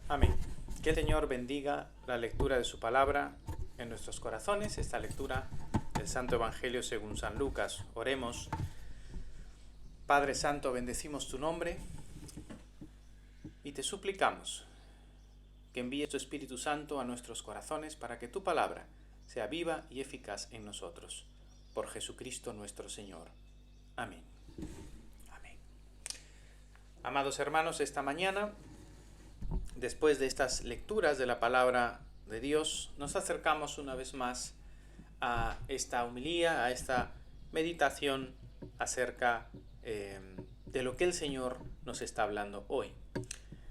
Amén. Que el Señor bendiga la lectura de su palabra en nuestros corazones, esta lectura del Santo Evangelio según San Lucas. Oremos. Padre Santo, bendecimos tu nombre y te suplicamos que envíes tu Espíritu Santo a nuestros corazones para que tu palabra sea viva y eficaz en nosotros. Por Jesucristo nuestro Señor. Amén. Amén. Amados hermanos, esta mañana, después de estas lecturas de la palabra de Dios, nos acercamos una vez más a esta homilía, a esta meditación acerca de lo que el Señor nos está hablando hoy.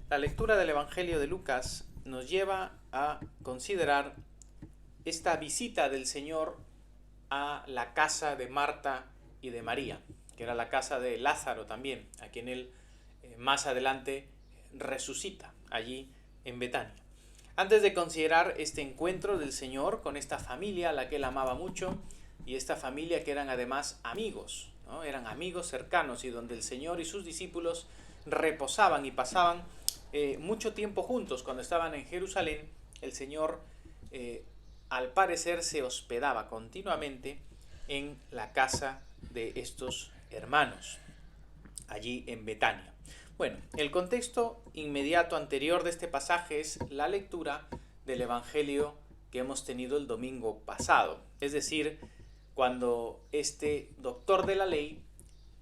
La lectura del Evangelio de Lucas nos lleva a considerar esta visita del Señor a la casa de Marta y de María, que era la casa de Lázaro también, a quien él más adelante resucita allí en Betania. Antes de considerar este encuentro del Señor con esta familia a la que él amaba mucho, y esta familia que eran además amigos, ¿no? Eran amigos cercanos y donde el Señor y sus discípulos reposaban y pasaban mucho tiempo juntos. Cuando estaban en Jerusalén, el Señor al parecer se hospedaba continuamente en la casa de estos hermanos, allí en Betania. Bueno, el contexto inmediato anterior de este pasaje es la lectura del Evangelio que hemos tenido el domingo pasado. Es decir, cuando este doctor de la ley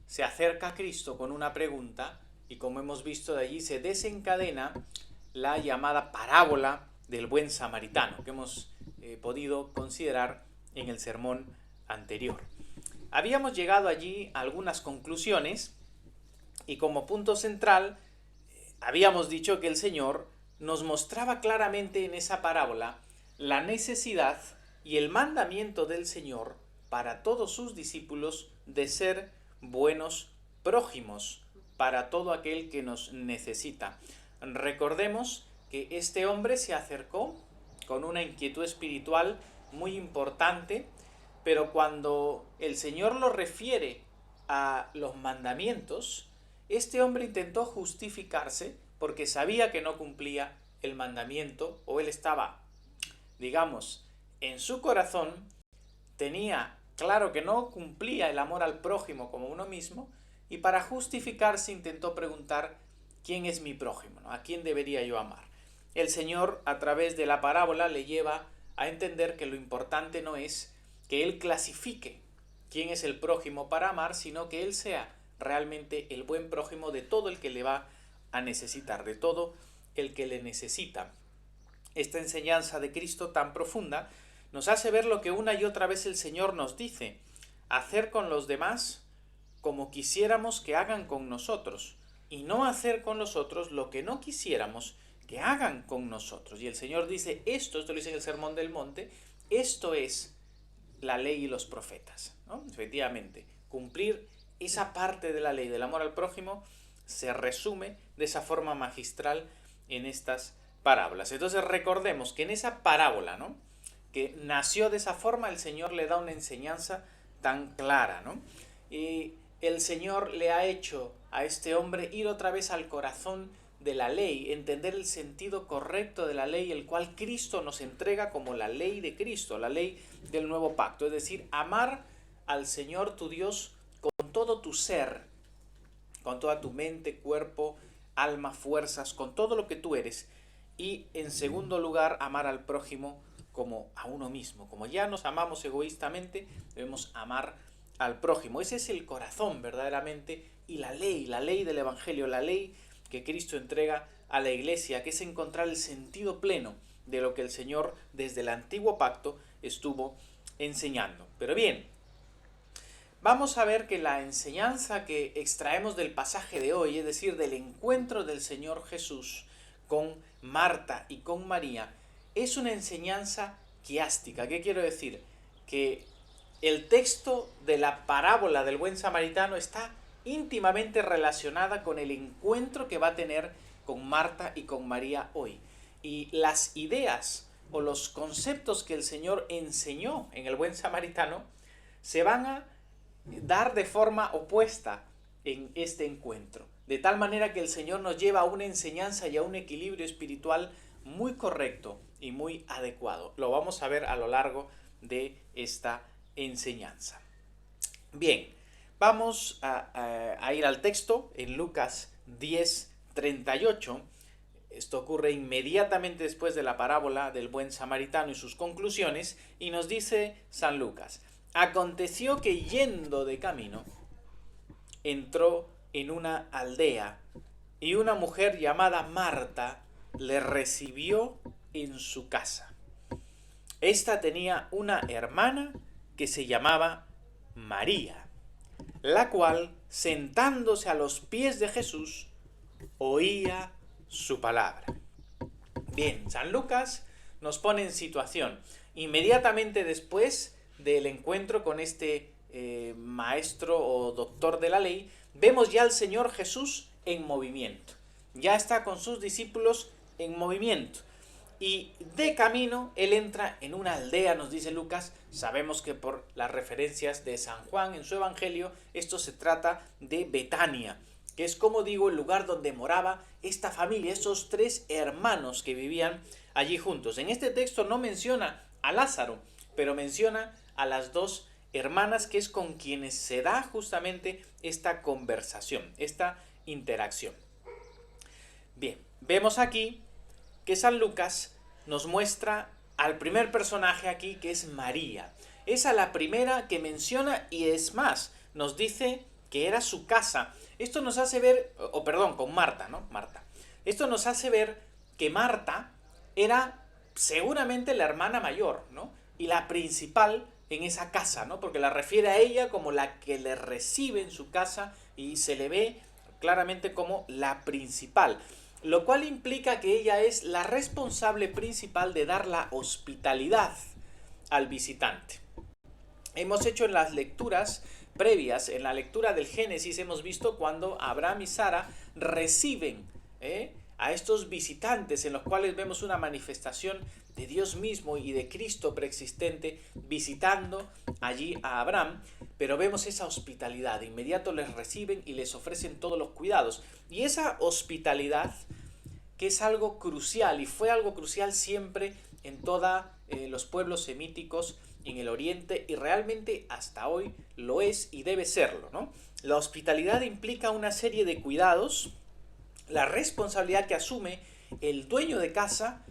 se acerca a Cristo con una pregunta y, como hemos visto de allí, se desencadena la llamada parábola del buen samaritano que hemos podido considerar en el sermón anterior. Habíamos llegado allí a algunas conclusiones y como punto central habíamos dicho que el Señor nos mostraba claramente en esa parábola la necesidad y el mandamiento del Señor para todos sus discípulos de ser buenos prójimos para todo aquel que nos necesita. Recordemos que este hombre se acercó con una inquietud espiritual muy importante, pero cuando el Señor lo refiere a los mandamientos, este hombre intentó justificarse porque sabía que no cumplía el mandamiento, o él estaba, digamos, en su corazón, tenía claro que no cumplía el amor al prójimo como uno mismo, y para justificarse intentó preguntar: ¿quién es mi prójimo? ¿A quién debería yo amar? El Señor, a través de la parábola, le lleva a entender que lo importante no es que él clasifique quién es el prójimo para amar, sino que él sea realmente el buen prójimo de todo el que le va a necesitar, de todo el que le necesita. Esta enseñanza de Cristo tan profunda nos hace ver lo que una y otra vez el Señor nos dice: hacer con los demás como quisiéramos que hagan con nosotros, y no hacer con los otros lo que no quisiéramos que hagan con nosotros. Y el Señor dice esto lo dice en el Sermón del Monte: esto es la ley y los profetas, ¿no? Efectivamente, cumplir esa parte de la ley del amor al prójimo se resume de esa forma magistral en estas parábolas. Entonces recordemos que en esa parábola, ¿no?, que nació de esa forma, el Señor le da una enseñanza tan clara, ¿no? Y el Señor le ha hecho a este hombre ir otra vez al corazón de la ley, entender el sentido correcto de la ley, el cual Cristo nos entrega como la ley de Cristo, la ley del nuevo pacto, es decir, amar al Señor tu Dios con todo tu ser, con toda tu mente, cuerpo, alma, fuerzas, con todo lo que tú eres, y en segundo lugar, amar al prójimo como a uno mismo. Como ya nos amamos egoístamente, debemos amar al prójimo. Ese es el corazón verdaderamente, y la ley del Evangelio, la ley que Cristo entrega a la Iglesia, que es encontrar el sentido pleno de lo que el Señor desde el antiguo pacto estuvo enseñando. Pero bien, vamos a ver que la enseñanza que extraemos del pasaje de hoy, es decir, del encuentro del Señor Jesús con Marta y con María, es una enseñanza quiástica. ¿Qué quiero decir? Que el texto de la parábola del buen samaritano está íntimamente relacionada con el encuentro que va a tener con Marta y con María hoy. Y las ideas o los conceptos que el Señor enseñó en el buen samaritano se van a dar de forma opuesta en este encuentro. de tal manera que el Señor nos lleva a una enseñanza y a un equilibrio espiritual muy correcto y muy adecuado. Lo vamos a ver a lo largo de esta enseñanza. Bien, vamos a ir al texto en Lucas 10:38. Esto ocurre inmediatamente después de la parábola del buen samaritano y sus conclusiones, y nos dice San Lucas: aconteció que yendo de camino, entró en una aldea, y una mujer llamada Marta le recibió en su casa. Esta tenía una hermana que se llamaba María, la cual, sentándose a los pies de Jesús, oía su palabra. Bien, San Lucas nos pone en situación. Inmediatamente después del encuentro con este maestro o doctor de la ley, vemos ya al Señor Jesús en movimiento. Ya está con sus discípulos en movimiento. Y de camino, él entra en una aldea, nos dice Lucas. Sabemos que por las referencias de San Juan en su evangelio, esto se trata de Betania, que es, como digo, el lugar donde moraba esta familia, esos tres hermanos que vivían allí juntos. En este texto no menciona a Lázaro, pero menciona a las dos hermanas, que es con quienes se da justamente esta conversación, esta interacción. Bien, vemos aquí que San Lucas nos muestra al primer personaje aquí, que es María. Es a la primera que menciona, y es más, nos dice que era su casa. Esto nos hace ver, con Marta, ¿no? Marta. Esto nos hace ver que Marta era seguramente la hermana mayor, ¿no? Y la principal en esa casa, ¿no? Porque la refiere a ella como la que le recibe en su casa y se le ve claramente como la principal. Lo cual implica que ella es la responsable principal de dar la hospitalidad al visitante. Hemos hecho en las lecturas previas, en la lectura del Génesis, hemos visto cuando Abraham y Sara reciben a estos visitantes, en los cuales vemos una manifestación de Dios mismo y de Cristo preexistente visitando allí a Abraham, pero vemos esa hospitalidad. De inmediato les reciben y les ofrecen todos los cuidados. Y esa hospitalidad, que es algo crucial, y fue algo crucial siempre en todos los pueblos semíticos en el Oriente, y realmente hasta hoy lo es y debe serlo, ¿no? La hospitalidad implica una serie de cuidados, la responsabilidad que asume el dueño de casa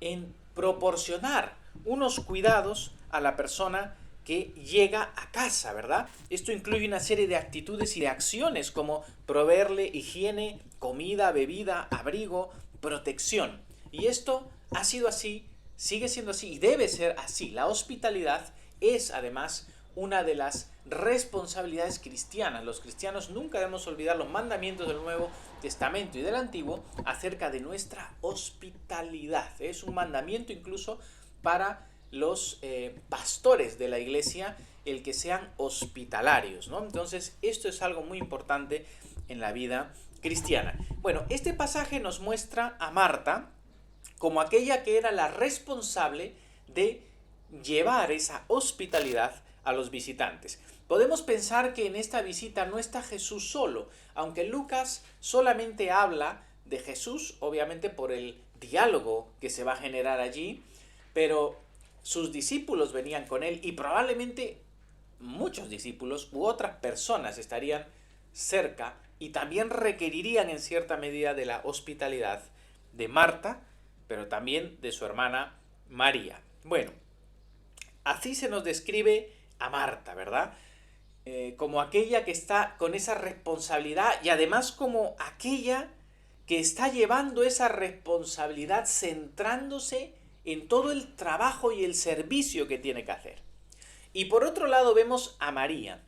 en proporcionar unos cuidados a la persona que llega a casa, ¿verdad? Esto incluye una serie de actitudes y de acciones como proveerle higiene, comida, bebida, abrigo, protección. Y esto ha sido así, sigue siendo así y debe ser así. La hospitalidad es además una de las responsabilidades cristianas. Los cristianos nunca debemos olvidar los mandamientos del Nuevo Testamento y del Antiguo acerca de nuestra hospitalidad. Es un mandamiento incluso para los pastores de la iglesia, el que sean hospitalarios, ¿no? Entonces, esto es algo muy importante en la vida cristiana. Bueno, este pasaje nos muestra a Marta como aquella que era la responsable de llevar esa hospitalidad a los visitantes. Podemos pensar que en esta visita no está Jesús solo, aunque Lucas solamente habla de Jesús, obviamente por el diálogo que se va a generar allí, pero sus discípulos venían con él y probablemente muchos discípulos u otras personas estarían cerca y también requerirían en cierta medida de la hospitalidad de Marta, pero también de su hermana María. Bueno, así se nos describe a Marta, ¿verdad? Como aquella que está con esa responsabilidad y además como aquella que está llevando esa responsabilidad centrándose en todo el trabajo y el servicio que tiene que hacer. Y por otro lado vemos a María.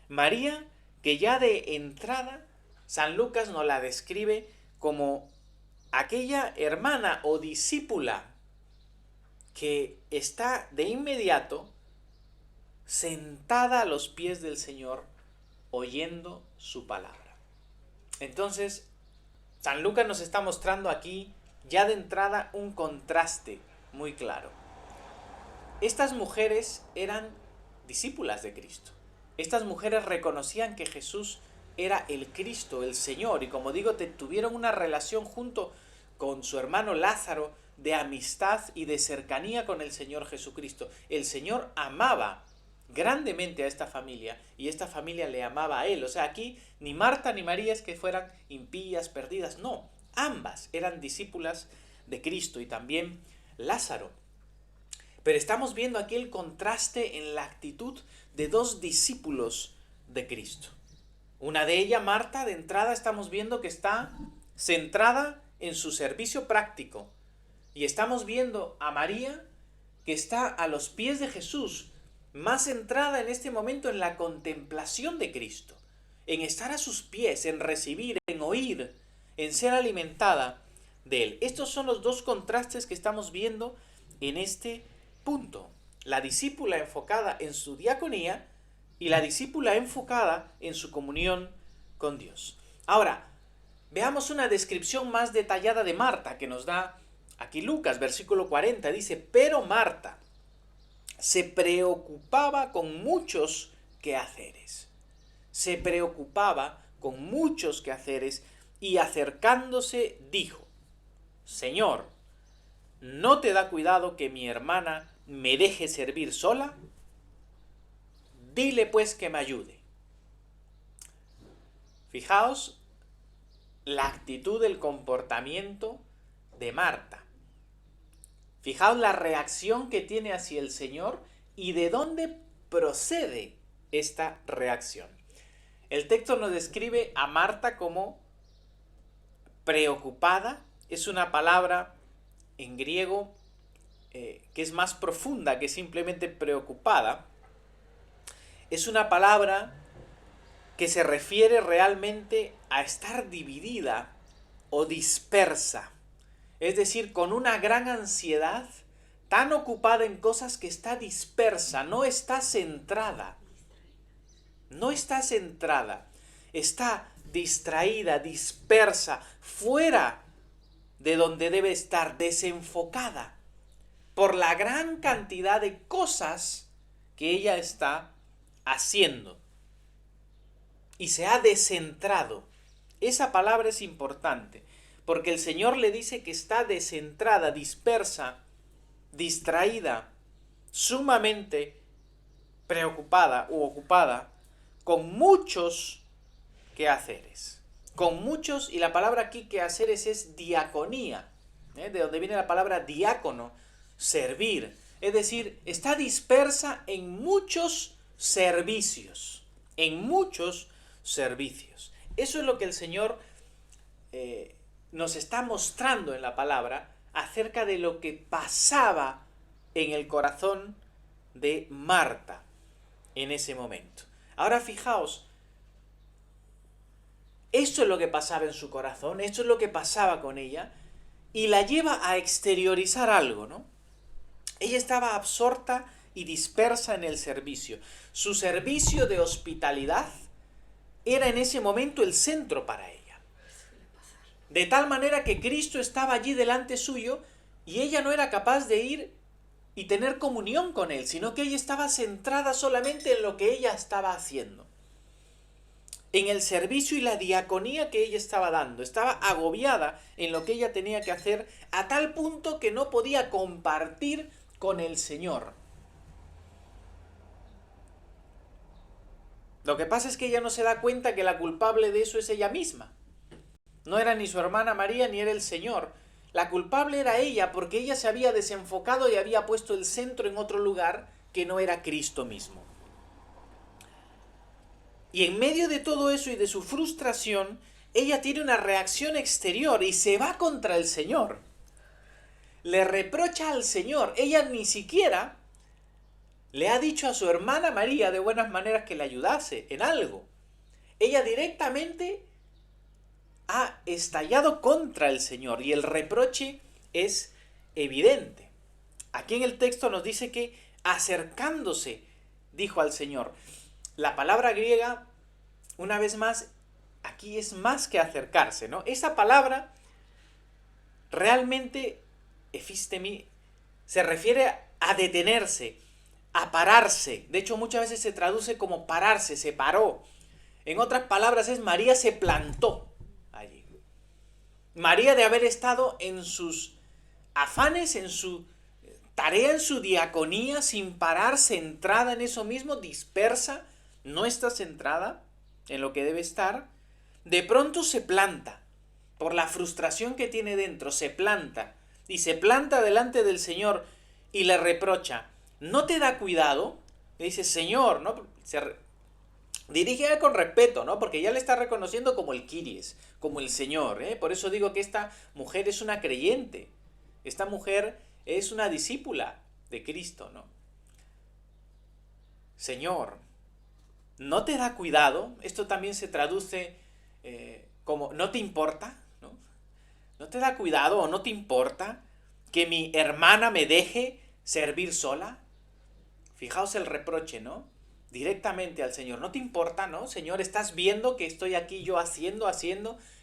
María, que ya de entrada San Lucas nos la describe como aquella hermana o discípula que está de inmediato sentada a los pies del Señor oyendo su palabra. Entonces, San Lucas nos está mostrando aquí ya de entrada un contraste muy claro. Estas mujeres eran discípulas de Cristo. Estas mujeres reconocían que Jesús era el Cristo, el Señor, y como digo, tuvieron una relación junto con su hermano Lázaro de amistad y de cercanía con el Señor Jesucristo. El Señor amaba grandemente a esta familia y esta familia le amaba a él. O sea, aquí ni Marta ni María es que fueran impías, perdidas, no, ambas eran discípulas de Cristo y también Lázaro. Pero estamos viendo aquí el contraste en la actitud de dos discípulos de Cristo. Una de ellas, Marta, de entrada estamos viendo que está centrada en su servicio práctico. Y estamos viendo a María que está a los pies de Jesús, más centrada en este momento en la contemplación de Cristo, en estar a sus pies, en recibir, en oír, en ser alimentada de Él. Estos son los dos contrastes que estamos viendo en este punto. La discípula enfocada en su diaconía y la discípula enfocada en su comunión con Dios. Ahora, veamos una descripción más detallada de Marta que nos da aquí Lucas, versículo 40. Dice, pero Marta se preocupaba con muchos quehaceres. Se preocupaba con muchos quehaceres y acercándose dijo, Señor, ¿no te da cuidado que mi hermana me deje servir sola? Dile pues que me ayude. Fijaos la actitud, el comportamiento de Marta. Fijaos la reacción que tiene hacia el Señor y de dónde procede esta reacción. El texto nos describe a Marta como preocupada. Es una palabra en griego que es más profunda que simplemente preocupada. Es una palabra que se refiere realmente a estar dividida o dispersa. Es decir, con una gran ansiedad, tan ocupada en cosas que está dispersa, no está centrada. No está centrada. Está distraída, dispersa, fuera de donde debe estar, desenfocada por la gran cantidad de cosas que ella está haciendo. Y se ha descentrado. Esa palabra es importante, porque el Señor le dice que está descentrada, dispersa, distraída, sumamente preocupada u ocupada con muchos quehaceres. Con muchos, y la palabra aquí quehaceres es diaconía, de donde viene la palabra diácono, servir. Es decir, está dispersa en muchos servicios, en muchos servicios. Eso es lo que el Señor nos está mostrando en la palabra acerca de lo que pasaba en el corazón de Marta en ese momento. Ahora fijaos, esto es lo que pasaba en su corazón, esto es lo que pasaba con ella, y la lleva a exteriorizar algo, ¿no? Ella estaba absorta y dispersa en el servicio. Su servicio de hospitalidad era en ese momento el centro para ella. De tal manera que Cristo estaba allí delante suyo y ella no era capaz de ir y tener comunión con Él, sino que ella estaba centrada solamente en lo que ella estaba haciendo. En el servicio y la diaconía que ella estaba dando. Estaba agobiada en lo que ella tenía que hacer a tal punto que no podía compartir con el Señor. Lo que pasa es que ella no se da cuenta que la culpable de eso es ella misma. No era ni su hermana María ni era el Señor. La culpable era ella porque ella se había desenfocado y había puesto el centro en otro lugar que no era Cristo mismo. Y en medio de todo eso y de su frustración, ella tiene una reacción exterior y se va contra el Señor. Le reprocha al Señor. Ella ni siquiera le ha dicho a su hermana María de buenas maneras que le ayudase en algo. Ella directamente ha estallado contra el Señor y el reproche es evidente. Aquí en el texto nos dice que acercándose, dijo al Señor. La palabra griega, una vez más, aquí es más que acercarse, ¿no? Esa palabra realmente, efistemi, se refiere a detenerse, a pararse. De hecho, muchas veces se traduce como pararse, se paró. En otras palabras, María se plantó allí. María, de haber estado en sus afanes, en su tarea, en su diaconía, sin parar, centrada en eso mismo, dispersa, no está centrada en lo que debe estar, de pronto se planta, por la frustración que tiene dentro, se planta, y se planta delante del Señor y le reprocha. ¿No te da cuidado? Le dice, Señor, ¿no? Dirige a él con respeto, ¿no? Porque ya le está reconociendo como el Kyries, como el Señor, ¿eh? Por eso digo que esta mujer es una creyente. Esta mujer es una discípula de Cristo, ¿no? Señor, ¿no te da cuidado? Esto también se traduce como ¿no te importa? ¿No? ¿No te da cuidado o no te importa que mi hermana me deje servir sola? Fijaos el reproche, ¿no? Directamente al Señor. ¿No te importa, no? Señor, estás viendo que estoy aquí yo haciendo,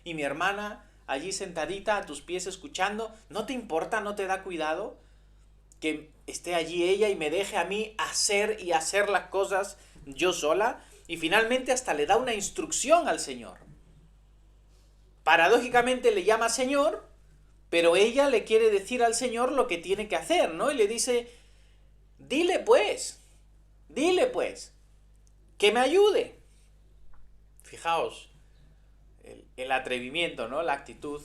y mi hermana allí sentadita a tus pies escuchando. ¿No te importa, no te da cuidado que esté allí ella y me deje a mí hacer las cosas yo sola? Y finalmente hasta le da una instrucción al Señor. Paradójicamente le llama Señor, pero ella le quiere decir al Señor lo que tiene que hacer, ¿no? Y le dice, dile pues, que me ayude. Fijaos, el atrevimiento, ¿no? La actitud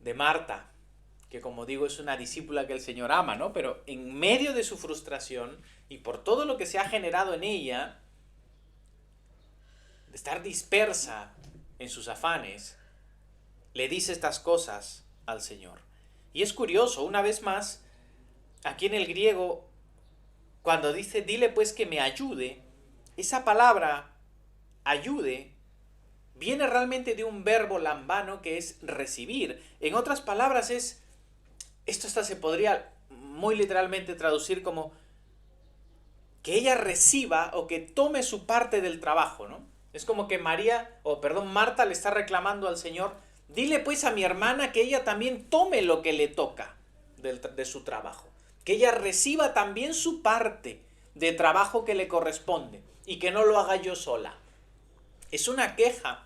de Marta, que como digo es una discípula que el Señor ama, ¿no? Pero en medio de su frustración y por todo lo que se ha generado en ella, de estar dispersa en sus afanes, le dice estas cosas al Señor. Y es curioso, una vez más, aquí en el griego, cuando dice, dile pues que me ayude, esa palabra, ayude, viene realmente de un verbo lambano que es recibir. En otras palabras esto hasta se podría muy literalmente traducir como que ella reciba o que tome su parte del trabajo, ¿no? Es como que Marta le está reclamando al Señor, dile pues a mi hermana que ella también tome lo que le toca de su trabajo, que ella reciba también su parte de trabajo que le corresponde y que no lo haga yo sola. Es una queja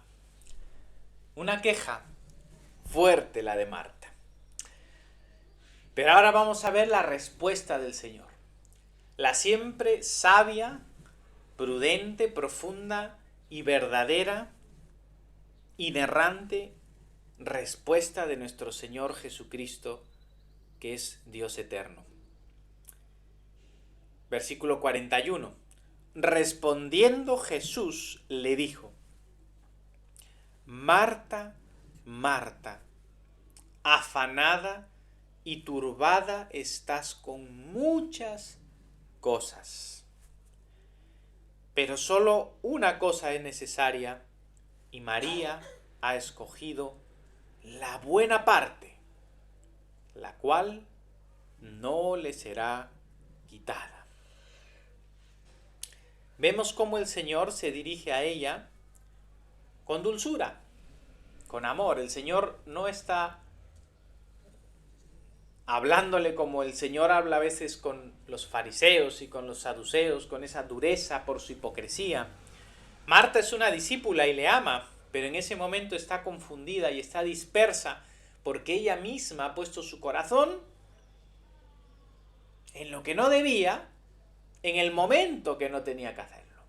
fuerte la de Marta. Pero ahora vamos a ver la respuesta del Señor. La siempre sabia, prudente, profunda y verdadera, inerrante respuesta de nuestro Señor Jesucristo, que es Dios eterno. Versículo 41. Respondiendo Jesús le dijo, Marta, Marta, afanada y turbada estás con muchas cosas, pero solo una cosa es necesaria, y María ha escogido la buena parte, la cual no le será quitada. Vemos cómo el Señor se dirige a ella con dulzura, con amor. El Señor no está hablándole como el Señor habla a veces con los fariseos y con los saduceos, con esa dureza por su hipocresía. Marta es una discípula y le ama, pero en ese momento está confundida y está dispersa porque ella misma ha puesto su corazón en lo que no debía, en el momento que no tenía que hacerlo.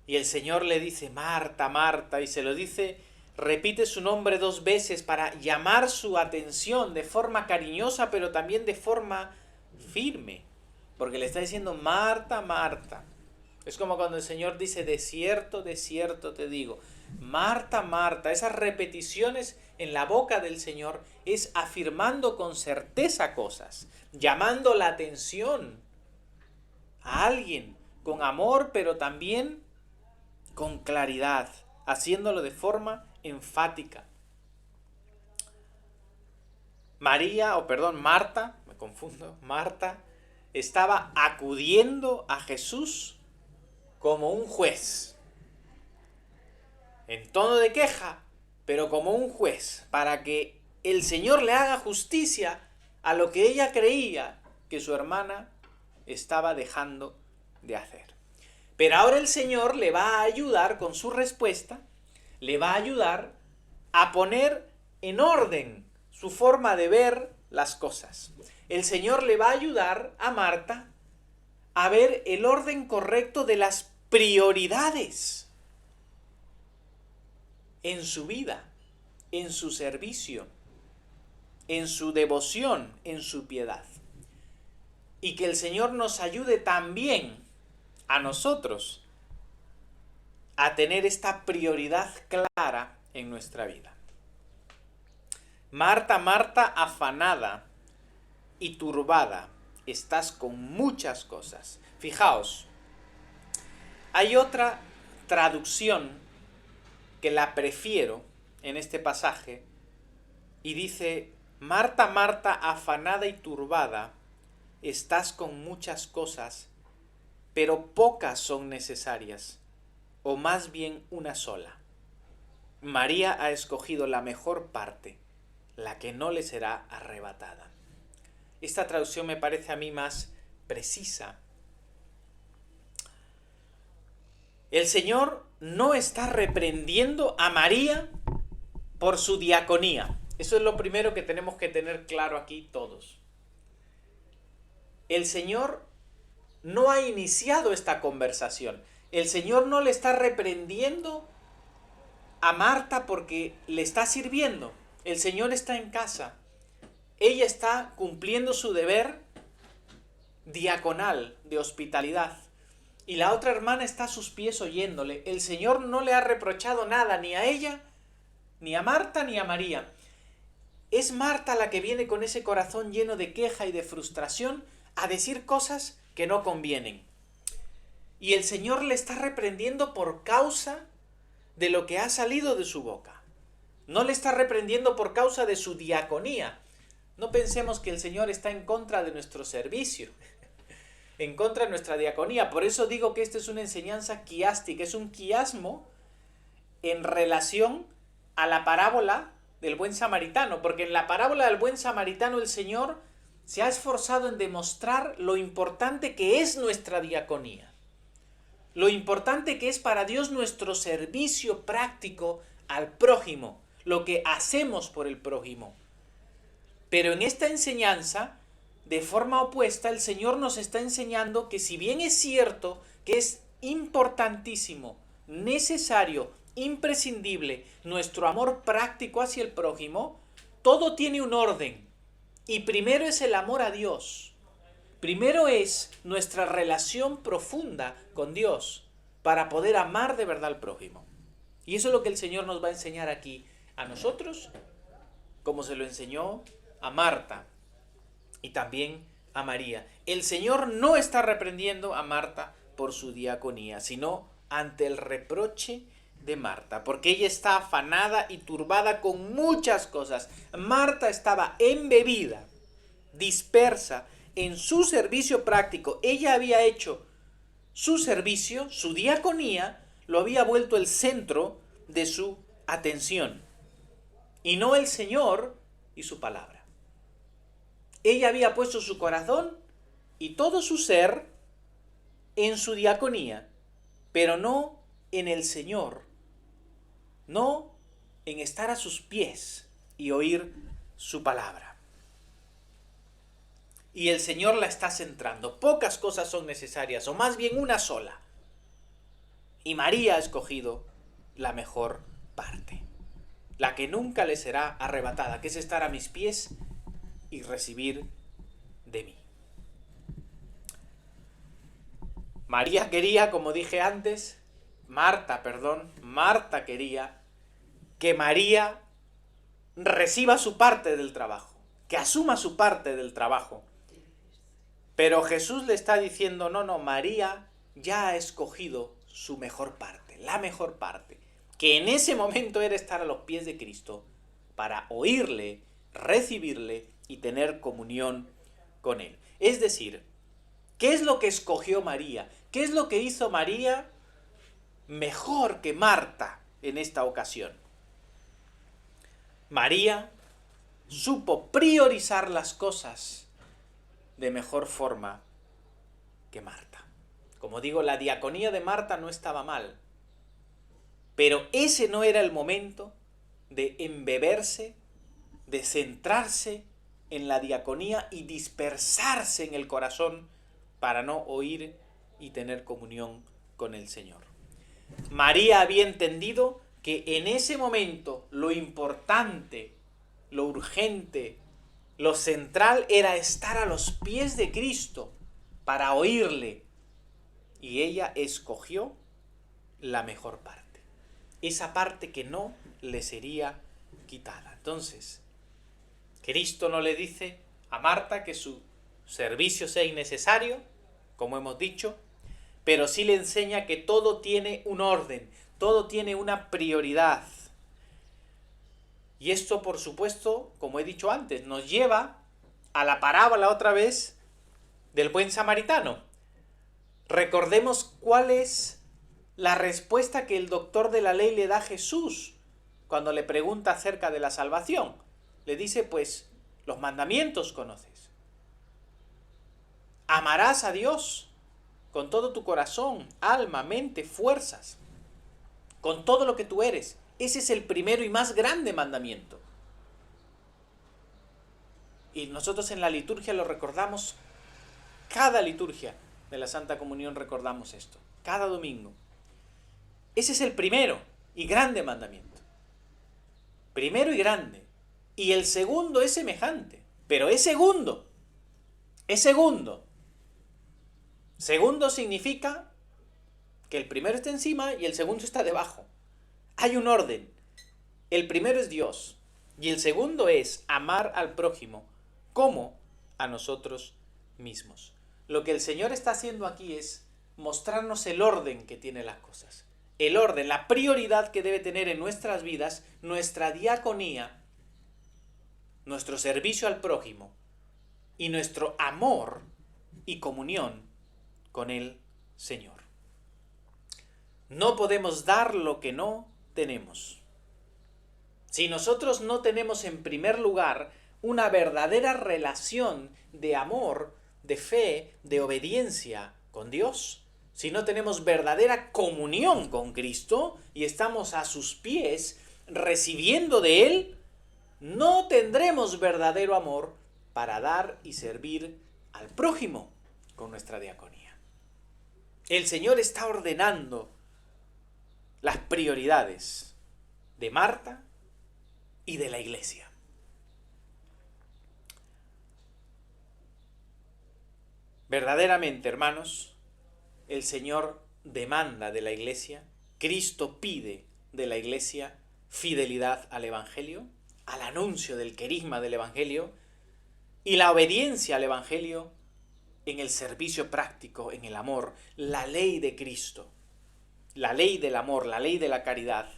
Y el Señor le dice, Marta, Marta, y se lo dice, repite su nombre 2 veces para llamar su atención de forma cariñosa, pero también de forma firme, porque le está diciendo, Marta, Marta. Es como cuando el Señor dice, de cierto te digo, Marta, Marta. Esas repeticiones en la boca del Señor es afirmando con certeza cosas, llamando la atención a alguien con amor, pero también con claridad, haciéndolo de forma enfática. Marta, me confundo, Marta estaba acudiendo a Jesús como un juez, en tono de queja, pero como un juez, para que el Señor le haga justicia a lo que ella creía que su hermana estaba dejando de hacer. Pero ahora el Señor le va a ayudar con su respuesta, le va a ayudar a poner en orden su forma de ver las cosas. El Señor le va a ayudar a Marta a ver el orden correcto de las prioridades en su vida, en su servicio, en su devoción, en su piedad. Y que el Señor nos ayude también a nosotros a tener esta prioridad clara en nuestra vida. Marta, Marta, afanada y turbada, estás con muchas cosas. Fijaos, hay otra traducción que la prefiero en este pasaje y dice: Marta, Marta, afanada y turbada, estás con muchas cosas, pero pocas son necesarias, o más bien una sola. María ha escogido la mejor parte, la que no le será arrebatada. Esta traducción me parece a mí más precisa. El Señor no está reprendiendo a María por su diaconía. Eso es lo primero que tenemos que tener claro aquí todos. El Señor no ha iniciado esta conversación. El Señor no le está reprendiendo a Marta porque le está sirviendo. El Señor está en casa. Ella está cumpliendo su deber diaconal de hospitalidad. Y la otra hermana está a sus pies oyéndole. El Señor no le ha reprochado nada ni a ella, ni a Marta, ni a María. Es Marta la que viene con ese corazón lleno de queja y de frustración a decir cosas que no convienen. Y el Señor le está reprendiendo por causa de lo que ha salido de su boca. No le está reprendiendo por causa de su diaconía. No pensemos que el Señor está en contra de nuestro servicio, en contra de nuestra diaconía. Por eso digo que esta es una enseñanza quiástica, es un quiasmo en relación a la parábola del buen samaritano, porque en la parábola del buen samaritano el Señor se ha esforzado en demostrar lo importante que es nuestra diaconía, lo importante que es para Dios nuestro servicio práctico al prójimo, lo que hacemos por el prójimo. Pero en esta enseñanza, de forma opuesta, el Señor nos está enseñando que si bien es cierto que es importantísimo, necesario, imprescindible nuestro amor práctico hacia el prójimo, todo tiene un orden. Y primero es el amor a Dios. Primero es nuestra relación profunda con Dios para poder amar de verdad al prójimo. Y eso es lo que el Señor nos va a enseñar aquí a nosotros, como se lo enseñó a Marta y también a María. El Señor no está reprendiendo a Marta por su diaconía, sino ante el reproche de Marta, porque ella está afanada y turbada con muchas cosas. Marta estaba embebida, dispersa en su servicio práctico. Ella había hecho su servicio, su diaconía, lo había vuelto el centro de su atención, y no el Señor y su palabra. Ella había puesto su corazón y todo su ser en su diaconía, pero no en el Señor, no en estar a sus pies y oír su palabra. Y el Señor la está centrando. Pocas cosas son necesarias, o más bien una sola. Y María ha escogido la mejor parte, la que nunca le será arrebatada, que es estar a mis pies y recibir de mí. Marta quería que María reciba su parte del trabajo, que asuma su parte del trabajo. Pero Jesús le está diciendo, no, María ya ha escogido su mejor parte, la mejor parte, que en ese momento era estar a los pies de Cristo para oírle, recibirle y tener comunión con él. Es decir, ¿qué es lo que escogió María? ¿Qué es lo que hizo María mejor que Marta en esta ocasión? María supo priorizar las cosas de mejor forma que Marta. Como digo, la diaconía de Marta no estaba mal, pero ese no era el momento de embeberse, de centrarse en la diaconía y dispersarse en el corazón para no oír y tener comunión con el Señor. María había entendido que en ese momento lo importante, lo urgente, lo central era estar a los pies de Cristo para oírle. Y ella escogió la mejor parte, esa parte que no le sería quitada. Entonces, Cristo no le dice a Marta que su servicio sea innecesario, como hemos dicho, pero sí le enseña que todo tiene un orden, todo tiene una prioridad. Y esto, por supuesto, como he dicho antes, nos lleva a la parábola otra vez del buen samaritano. Recordemos cuál es la respuesta que el doctor de la ley le da a Jesús cuando le pregunta acerca de la salvación. Le dice, pues, los mandamientos conoces. Amarás a Dios con todo tu corazón, alma, mente, fuerzas, con todo lo que tú eres. Ese es el primero y más grande mandamiento. Y nosotros en la liturgia lo recordamos, cada liturgia de la Santa Comunión recordamos esto, cada domingo. Ese es el primero y grande mandamiento. Primero y grande. Y el segundo es semejante, pero es segundo. Es segundo. Segundo significa que el primero está encima y el segundo está debajo. Hay un orden. El primero es Dios y el segundo es amar al prójimo como a nosotros mismos. Lo que el Señor está haciendo aquí es mostrarnos el orden que tienen las cosas. El orden, la prioridad que debe tener en nuestras vidas nuestra diaconía, nuestro servicio al prójimo y nuestro amor y comunión con el Señor. No podemos dar lo que no tenemos. Si nosotros no tenemos en primer lugar una verdadera relación de amor, de fe, de obediencia con Dios, si no tenemos verdadera comunión con Cristo y estamos a sus pies recibiendo de Él, no tendremos verdadero amor para dar y servir al prójimo con nuestra diaconía. El Señor está ordenando las prioridades de Marta y de la iglesia. Verdaderamente, hermanos, el Señor demanda de la iglesia, Cristo pide de la iglesia fidelidad al Evangelio, al anuncio del querigma del Evangelio y la obediencia al Evangelio en el servicio práctico, en el amor, la ley de Cristo, la ley del amor, la ley de la caridad,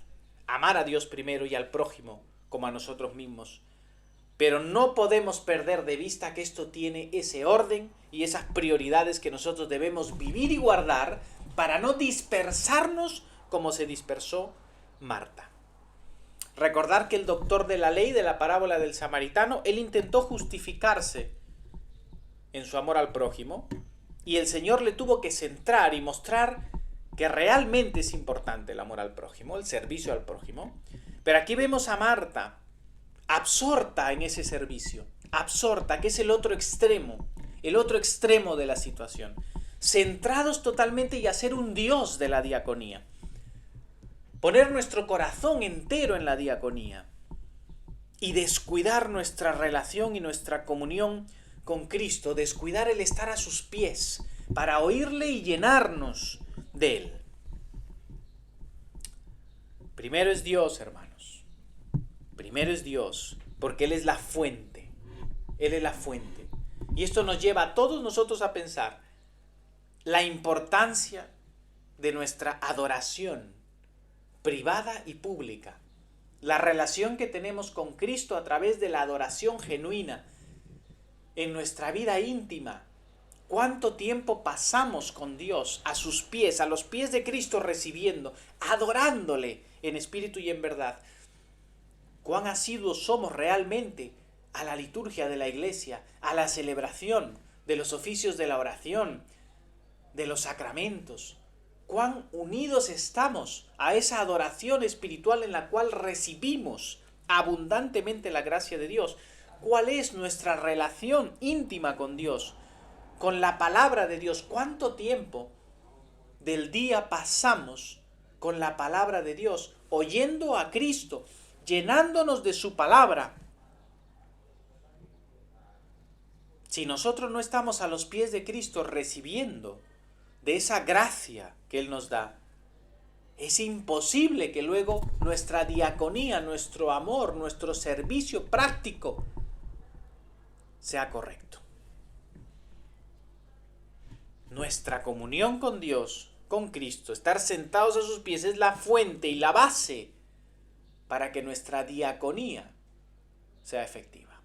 amar a Dios primero y al prójimo como a nosotros mismos. Pero no podemos perder de vista que esto tiene ese orden y esas prioridades que nosotros debemos vivir y guardar para no dispersarnos como se dispersó Marta. Recordar que el doctor de la ley de la parábola del samaritano, él intentó justificarse en su amor al prójimo y el Señor le tuvo que centrar y mostrar que realmente es importante el amor al prójimo, el servicio al prójimo. Pero aquí vemos a Marta absorta en ese servicio, absorta, que es el otro extremo de la situación, centrados totalmente y hacer un Dios de la diaconía, poner nuestro corazón entero en la diaconía y descuidar nuestra relación y nuestra comunión con Cristo, descuidar el estar a sus pies para oírle y llenarnos de Él. Primero es Dios, hermanos. Primero es Dios, porque Él es la fuente. Él es la fuente. Y esto nos lleva a todos nosotros a pensar la importancia de nuestra adoración privada y pública. La relación que tenemos con Cristo a través de la adoración genuina en nuestra vida íntima. ¿Cuánto tiempo pasamos con Dios a sus pies, a los pies de Cristo recibiendo, adorándole en espíritu y en verdad? ¿Cuán asiduos somos realmente a la liturgia de la iglesia, a la celebración de los oficios de la oración, de los sacramentos, cuán unidos estamos a esa adoración espiritual en la cual recibimos abundantemente la gracia de Dios. ¿Cuál es nuestra relación íntima con Dios, con la palabra de Dios? ¿Cuánto tiempo del día pasamos con la palabra de Dios, oyendo a Cristo, llenándonos de su palabra? Si nosotros no estamos a los pies de Cristo recibiendo de esa gracia que Él nos da, es imposible que luego nuestra diaconía, nuestro amor, nuestro servicio práctico sea correcto. Nuestra comunión con Dios, con Cristo, estar sentados a sus pies es la fuente y la base para que nuestra diaconía sea efectiva.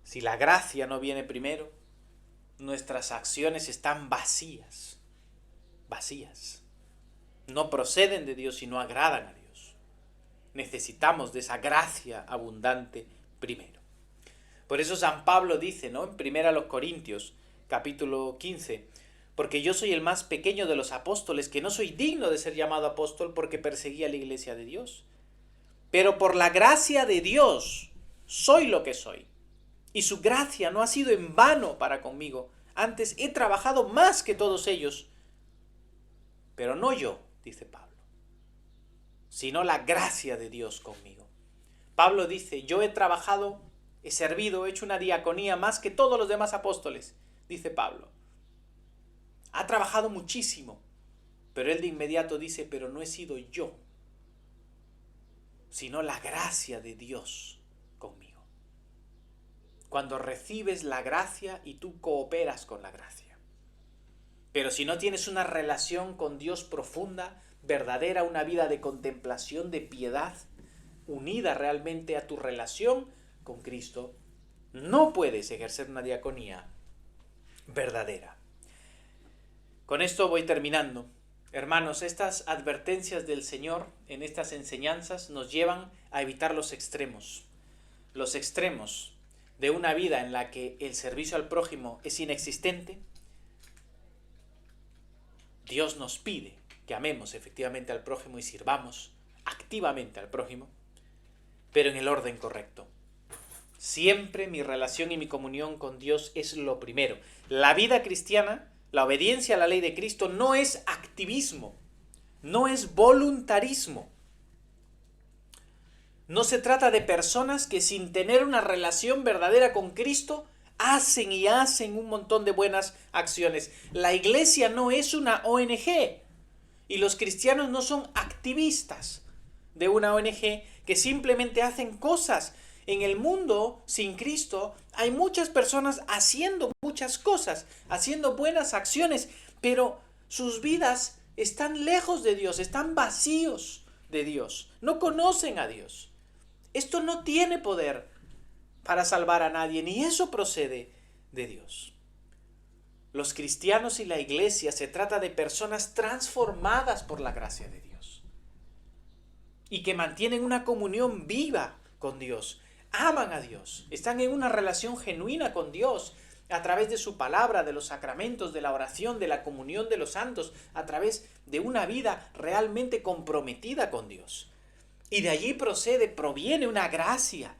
Si la gracia no viene primero, nuestras acciones están vacías. No proceden de Dios y no agradan a Dios. Necesitamos de esa gracia abundante primero. Por eso San Pablo dice, ¿no?, en 1 Corintios, capítulo 15, porque yo soy el más pequeño de los apóstoles, que no soy digno de ser llamado apóstol porque perseguía la iglesia de Dios. Pero por la gracia de Dios soy lo que soy. Y su gracia no ha sido en vano para conmigo. Antes he trabajado más que todos ellos. Pero no yo, dice Pablo, sino la gracia de Dios conmigo. Pablo dice, yo he trabajado, he servido, he hecho una diaconía más que todos los demás apóstoles, dice Pablo. Ha trabajado muchísimo, pero él de inmediato dice, pero no he sido yo, sino la gracia de Dios conmigo. Cuando recibes la gracia y tú cooperas con la gracia. Pero si no tienes una relación con Dios profunda, verdadera, una vida de contemplación, de piedad, unida realmente a tu relación con Cristo, no puedes ejercer una diaconía verdadera. Con esto voy terminando. Hermanos, estas advertencias del Señor en estas enseñanzas nos llevan a evitar los extremos. Los extremos de una vida en la que el servicio al prójimo es inexistente. Dios nos pide que amemos efectivamente al prójimo y sirvamos activamente al prójimo, pero en el orden correcto. Siempre mi relación y mi comunión con Dios es lo primero. La vida cristiana, la obediencia a la ley de Cristo no es activismo, no es voluntarismo. No se trata de personas que sin tener una relación verdadera con Cristo hacen un montón de buenas acciones. La iglesia no es una ONG y los cristianos no son activistas de una ONG que simplemente hacen cosas. En el mundo sin Cristo hay muchas personas haciendo muchas cosas, haciendo buenas acciones, pero sus vidas están lejos de Dios, están vacíos de Dios, no conocen a Dios. Esto no tiene poder para salvar a nadie, ni eso procede de Dios. Los cristianos y la iglesia se trata de personas transformadas por la gracia de Dios y que mantienen una comunión viva con Dios, aman a Dios, están en una relación genuina con Dios a través de su palabra, de los sacramentos, de la oración, de la comunión de los santos, a través de una vida realmente comprometida con Dios. Y de allí proviene una gracia.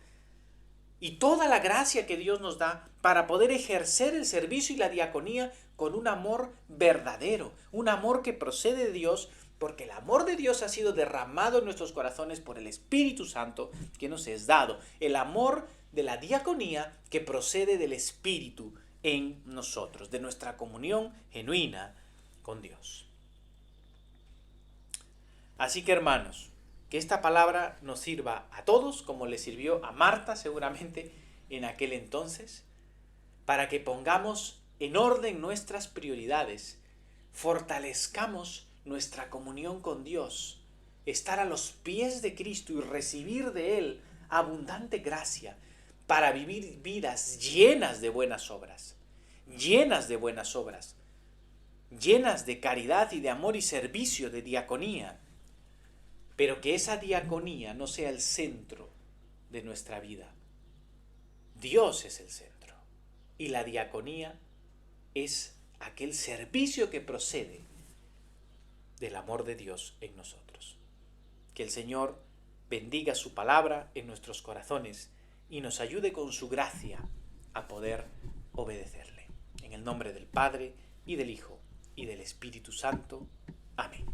Y toda la gracia que Dios nos da para poder ejercer el servicio y la diaconía con un amor verdadero, un amor que procede de Dios, porque el amor de Dios ha sido derramado en nuestros corazones por el Espíritu Santo que nos es dado. El amor de la diaconía que procede del Espíritu en nosotros, de nuestra comunión genuina con Dios. Así que, hermanos, que esta palabra nos sirva a todos, como le sirvió a Marta seguramente en aquel entonces, para que pongamos en orden nuestras prioridades, fortalezcamos nuestra comunión con Dios, estar a los pies de Cristo y recibir de Él abundante gracia para vivir vidas llenas de buenas obras, llenas de caridad y de amor y servicio, de diaconía. Pero que esa diaconía no sea el centro de nuestra vida. Dios es el centro. Y la diaconía es aquel servicio que procede del amor de Dios en nosotros. Que el Señor bendiga su palabra en nuestros corazones y nos ayude con su gracia a poder obedecerle. En el nombre del Padre, y del Hijo, y del Espíritu Santo. Amén.